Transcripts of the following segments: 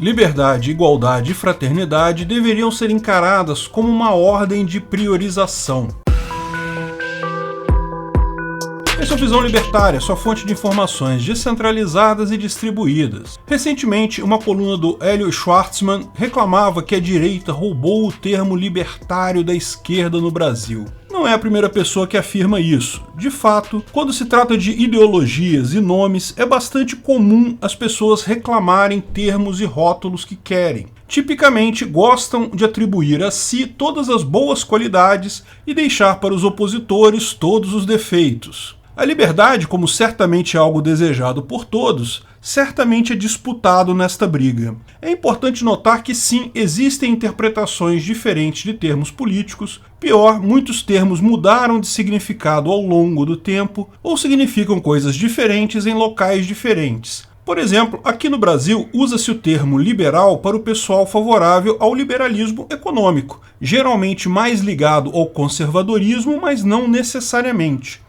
Liberdade, igualdade e fraternidade deveriam ser encaradas como uma ordem de priorização. Essa é a Visão Libertária, sua fonte de informações descentralizadas e distribuídas. Recentemente, uma coluna do Hélio Schwartzman reclamava que a direita roubou o termo libertário da esquerda no Brasil. Não é a primeira pessoa que afirma isso. De fato, quando se trata de ideologias e nomes, é bastante comum as pessoas reclamarem termos e rótulos que querem. Tipicamente, gostam de atribuir a si todas as boas qualidades e deixar para os opositores todos os defeitos. A liberdade, como certamente é algo desejado por todos, certamente é disputado nesta briga. É importante notar que sim, existem interpretações diferentes de termos políticos. Pior, muitos termos mudaram de significado ao longo do tempo ou significam coisas diferentes em locais diferentes. Por exemplo, aqui no Brasil, usa-se o termo liberal para o pessoal favorável ao liberalismo econômico, geralmente mais ligado ao conservadorismo, mas não necessariamente.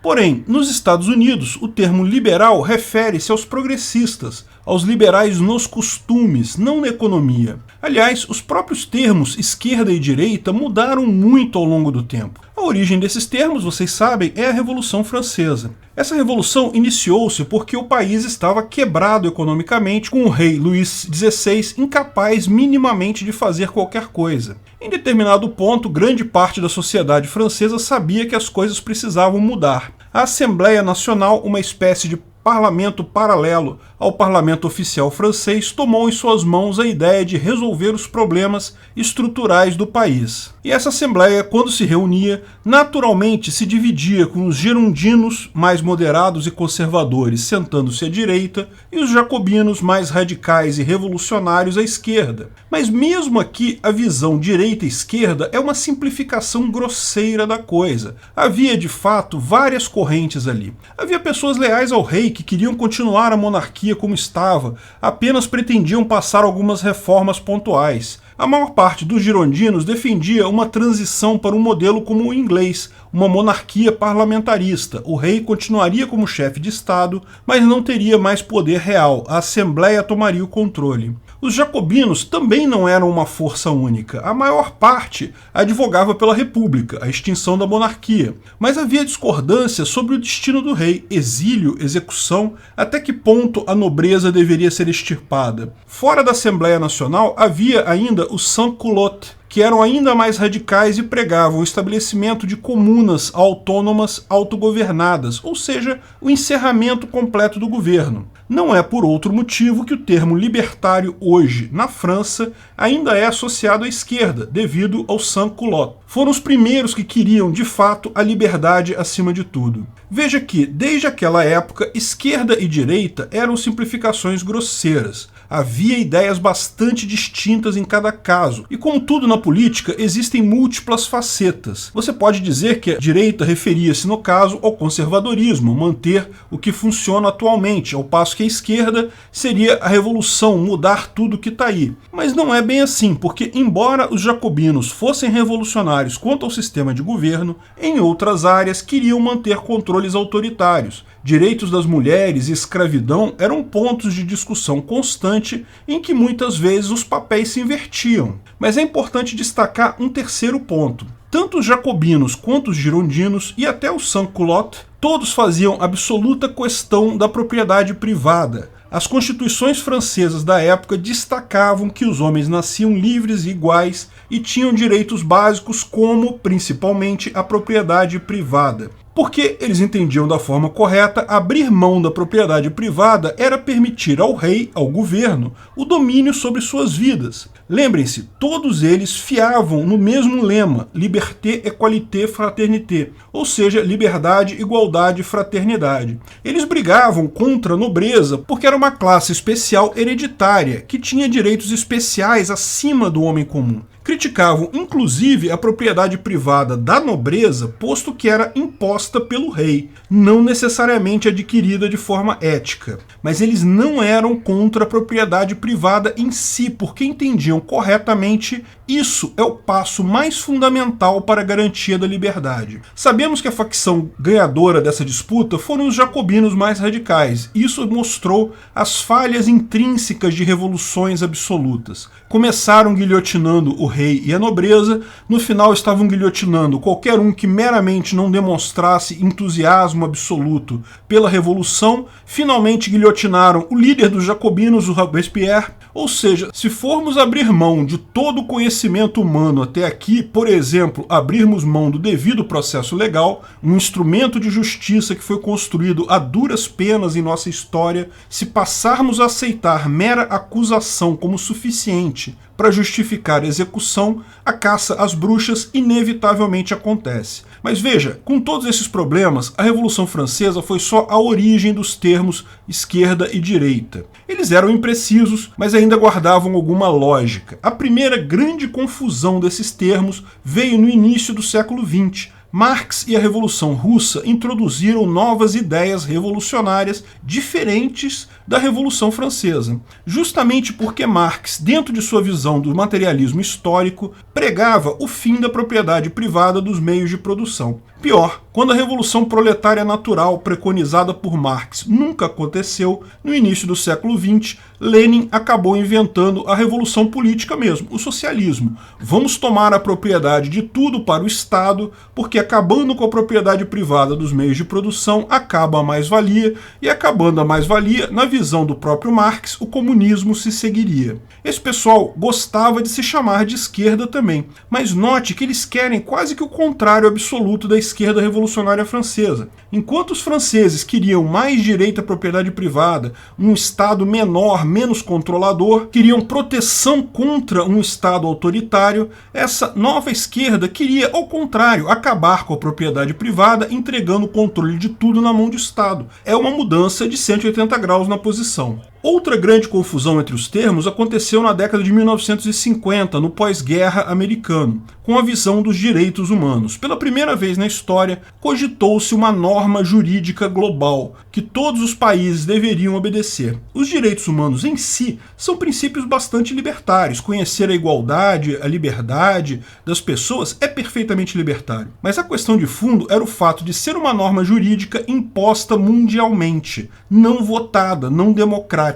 Porém, nos Estados Unidos, o termo liberal refere-se aos progressistas, aos liberais nos costumes, não na economia. Aliás, os próprios termos esquerda e direita mudaram muito ao longo do tempo. A origem desses termos, vocês sabem, é a Revolução Francesa. Essa revolução iniciou-se porque o país estava quebrado economicamente, com o rei Luís XVI incapaz minimamente de fazer qualquer coisa. Em determinado ponto, grande parte da sociedade francesa sabia que as coisas precisavam mudar. A Assembleia Nacional, uma espécie de parlamento paralelo ao parlamento oficial francês, tomou em suas mãos a ideia de resolver os problemas estruturais do país. E essa assembleia, quando se reunia, naturalmente se dividia com os girondinos, mais moderados e conservadores, sentando-se à direita, e os jacobinos, mais radicais e revolucionários, à esquerda. Mas mesmo aqui, a visão direita-esquerda é uma simplificação grosseira da coisa. Havia, de fato, várias correntes ali. Havia pessoas leais ao rei que queriam continuar a monarquia como estava, apenas pretendiam passar algumas reformas pontuais. A maior parte dos girondinos defendia uma transição para um modelo como o inglês, uma monarquia parlamentarista. O rei continuaria como chefe de Estado, mas não teria mais poder real, a Assembleia tomaria o controle. Os jacobinos também não eram uma força única. A maior parte advogava pela república, a extinção da monarquia. Mas havia discordância sobre o destino do rei, exílio, execução, até que ponto a nobreza deveria ser extirpada. Fora da Assembleia Nacional havia ainda os sans-culottes, que eram ainda mais radicais e pregavam o estabelecimento de comunas autônomas autogovernadas, ou seja, o encerramento completo do governo. Não é por outro motivo que o termo libertário hoje, na França, ainda é associado à esquerda, devido aos sans-culottes. Foram os primeiros que queriam, de fato, a liberdade acima de tudo. Veja que, desde aquela época, esquerda e direita eram simplificações grosseiras. Havia ideias bastante distintas em cada caso, e como tudo na política, existem múltiplas facetas. Você pode dizer que a direita referia-se, no caso, ao conservadorismo, manter o que funciona atualmente, ao passo que a esquerda seria a revolução, mudar tudo que está aí. Mas não é bem assim, porque embora os jacobinos fossem revolucionários quanto ao sistema de governo, em outras áreas queriam manter controles autoritários. Direitos das mulheres e escravidão eram pontos de discussão constante em que muitas vezes os papéis se invertiam. Mas é importante destacar um terceiro ponto. Tanto os jacobinos quanto os girondinos e até os sans-culottes, todos faziam absoluta questão da propriedade privada. As constituições francesas da época destacavam que os homens nasciam livres e iguais e tinham direitos básicos como, principalmente, a propriedade privada. Porque eles entendiam da forma correta, abrir mão da propriedade privada era permitir ao rei, ao governo, o domínio sobre suas vidas. Lembrem-se, todos eles fiavam no mesmo lema, liberté, égalité, fraternité, ou seja, liberdade, igualdade e fraternidade. Eles brigavam contra a nobreza porque era uma classe especial hereditária, que tinha direitos especiais acima do homem comum. Criticavam inclusive a propriedade privada da nobreza, posto que era imposta pelo rei, não necessariamente adquirida de forma ética. Mas eles não eram contra a propriedade privada em si, porque entendiam corretamente isso é o passo mais fundamental para a garantia da liberdade. Sabemos que a facção ganhadora dessa disputa foram os jacobinos mais radicais. Isso mostrou as falhas intrínsecas de revoluções absolutas. Começaram guilhotinando o rei e a nobreza, no final estavam guilhotinando qualquer um que meramente não demonstrasse entusiasmo absoluto pela revolução, finalmente guilhotinaram o líder dos jacobinos, o Robespierre. Ou seja, se formos abrir mão de todo o conhecimento humano até aqui, por exemplo, abrirmos mão do devido processo legal, um instrumento de justiça que foi construído a duras penas em nossa história, se passarmos a aceitar mera acusação como suficiente para justificar a execução, a caça às bruxas inevitavelmente acontece. Mas veja, com todos esses problemas, a Revolução Francesa foi só a origem dos termos esquerda e direita. Eles eram imprecisos, mas ainda guardavam alguma lógica. A primeira grande confusão desses termos veio no início do século XX. Marx e a Revolução Russa introduziram novas ideias revolucionárias diferentes da Revolução Francesa, justamente porque Marx, dentro de sua visão do materialismo histórico, pregava o fim da propriedade privada dos meios de produção. Pior, quando a Revolução Proletária Natural preconizada por Marx nunca aconteceu, no início do século XX, Lenin acabou inventando a revolução política mesmo, o socialismo. Vamos tomar a propriedade de tudo para o Estado, porque acabando com a propriedade privada dos meios de produção, acaba a mais-valia, e acabando a mais-valia, na visão do próprio Marx, o comunismo se seguiria. Esse pessoal gostava de se chamar de esquerda também, mas note que eles querem quase que o contrário absoluto da esquerda revolucionária francesa. Enquanto os franceses queriam mais direito à propriedade privada, um Estado menor, menos controlador, queriam proteção contra um Estado autoritário, essa nova esquerda queria, ao contrário, acabar com a propriedade privada, entregando o controle de tudo na mão do Estado. É uma mudança de 180 graus na posição. Outra grande confusão entre os termos aconteceu na década de 1950, no pós-guerra americano, com a visão dos direitos humanos. Pela primeira vez na história, cogitou-se uma norma jurídica global, que todos os países deveriam obedecer. Os direitos humanos em si são princípios bastante libertários. Conhecer a igualdade, a liberdade das pessoas é perfeitamente libertário. Mas a questão de fundo era o fato de ser uma norma jurídica imposta mundialmente, não votada, não democrática.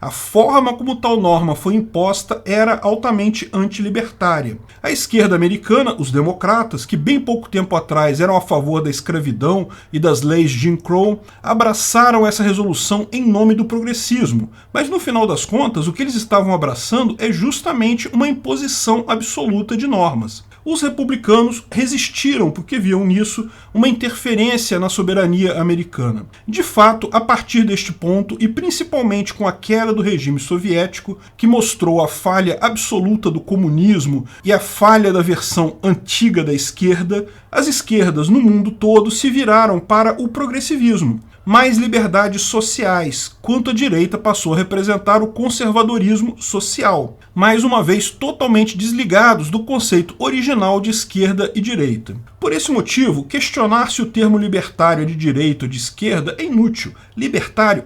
A forma como tal norma foi imposta era altamente antilibertária. A esquerda americana, os democratas, que bem pouco tempo atrás eram a favor da escravidão e das leis Jim Crow, abraçaram essa resolução em nome do progressismo. Mas no final das contas, o que eles estavam abraçando é justamente uma imposição absoluta de normas. Os republicanos resistiram porque viam nisso uma interferência na soberania americana. De fato, a partir deste ponto, e principalmente com a queda do regime soviético, que mostrou a falha absoluta do comunismo e a falha da versão antiga da esquerda, as esquerdas no mundo todo se viraram para o progressivismo. Mais liberdades sociais, quanto a direita passou a representar o conservadorismo social, mais uma vez totalmente desligados do conceito original de esquerda e direita. Por esse motivo, questionar se o termo libertário é de direita ou de esquerda é inútil. Libertário,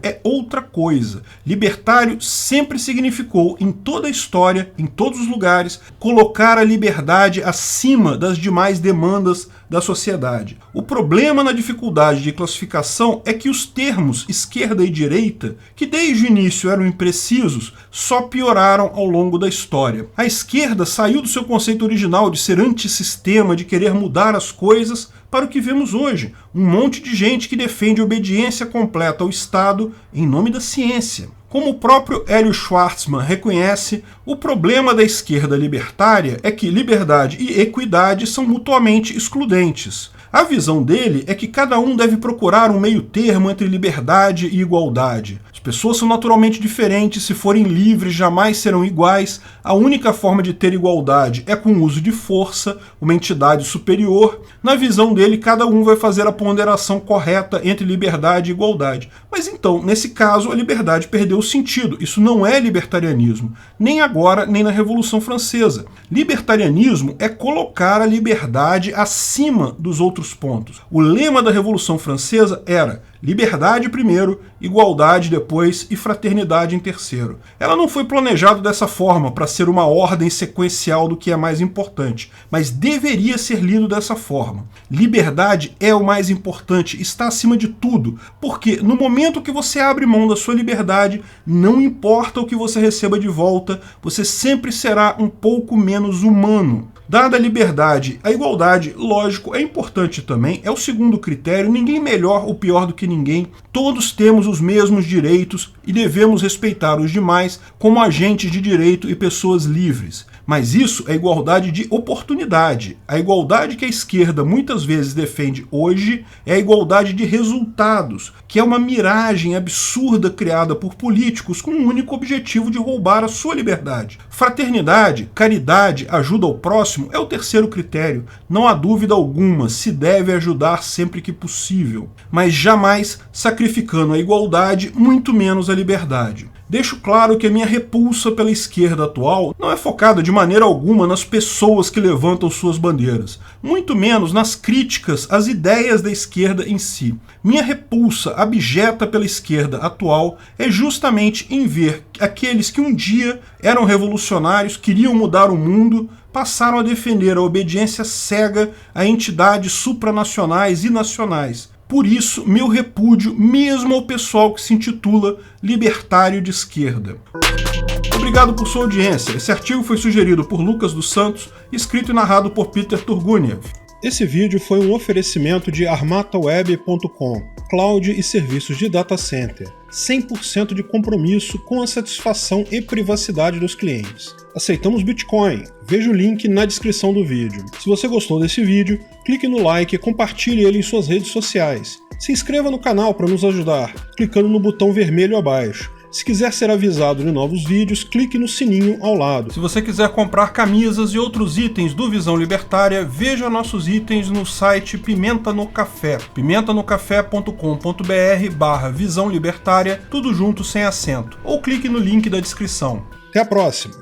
é outra coisa. Libertário sempre significou, em toda a história, em todos os lugares, colocar a liberdade acima das demais demandas da sociedade. O problema na dificuldade de classificação é que os termos esquerda e direita, que desde o início eram imprecisos, só pioraram ao longo da história. A esquerda saiu do seu conceito original de ser antissistema, de querer mudar as coisas, para o que vemos hoje, um monte de gente que defende obediência completa ao Estado em nome da ciência. Como o próprio Hélio Schwartzman reconhece, o problema da esquerda libertária é que liberdade e equidade são mutuamente excludentes. A visão dele é que cada um deve procurar um meio termo entre liberdade e igualdade. As pessoas são naturalmente diferentes, se forem livres jamais serão iguais, a única forma de ter igualdade é com o uso de força, uma entidade superior. Na visão dele, cada um vai fazer a ponderação correta entre liberdade e igualdade. Mas então, nesse caso, a liberdade perdeu o sentido. Isso não é libertarianismo, nem agora, nem na Revolução Francesa. Libertarianismo é colocar a liberdade acima dos outros pontos. O lema da Revolução Francesa era liberdade primeiro, igualdade depois e fraternidade em terceiro. Ela não foi planejada dessa forma para ser uma ordem sequencial do que é mais importante, mas deveria ser lido dessa forma. Liberdade é o mais importante, está acima de tudo, porque no momento que você abre mão da sua liberdade, não importa o que você receba de volta, você sempre será um pouco menos humano. Dada a liberdade, a igualdade, lógico, é importante também, é o segundo critério, ninguém melhor ou pior do que ninguém, todos temos os mesmos direitos e devemos respeitar os demais como agentes de direito e pessoas livres. Mas isso é igualdade de oportunidade. A igualdade que a esquerda muitas vezes defende hoje é a igualdade de resultados, que é uma miragem absurda criada por políticos com o único objetivo de roubar a sua liberdade. Fraternidade, caridade, ajuda ao próximo é o terceiro critério. Não há dúvida alguma, se deve ajudar sempre que possível, mas jamais sacrificando a igualdade, muito menos a liberdade. Deixo claro que a minha repulsa pela esquerda atual não é focada de maneira alguma nas pessoas que levantam suas bandeiras, muito menos nas críticas às ideias da esquerda em si. Minha repulsa abjeta pela esquerda atual é justamente em ver aqueles que um dia eram revolucionários, queriam mudar o mundo, passaram a defender a obediência cega a entidades supranacionais e nacionais. Por isso, meu repúdio mesmo ao pessoal que se intitula libertário de esquerda. Obrigado por sua audiência. Esse artigo foi sugerido por Lucas dos Santos, escrito e narrado por Peter Turguniev. Esse vídeo foi um oferecimento de armataweb.com, cloud e serviços de data center. 100% de compromisso com a satisfação e privacidade dos clientes. Aceitamos Bitcoin. Veja o link na descrição do vídeo. Se você gostou desse vídeo, clique no like e compartilhe ele em suas redes sociais. Se inscreva no canal para nos ajudar, clicando no botão vermelho abaixo. Se quiser ser avisado de novos vídeos, clique no sininho ao lado. Se você quiser comprar camisas e outros itens do Visão Libertária, veja nossos itens no site Pimenta no Café, pimentanocafé.com.br/Visão Libertária, tudo junto sem acento, ou clique no link da descrição. Até a próxima!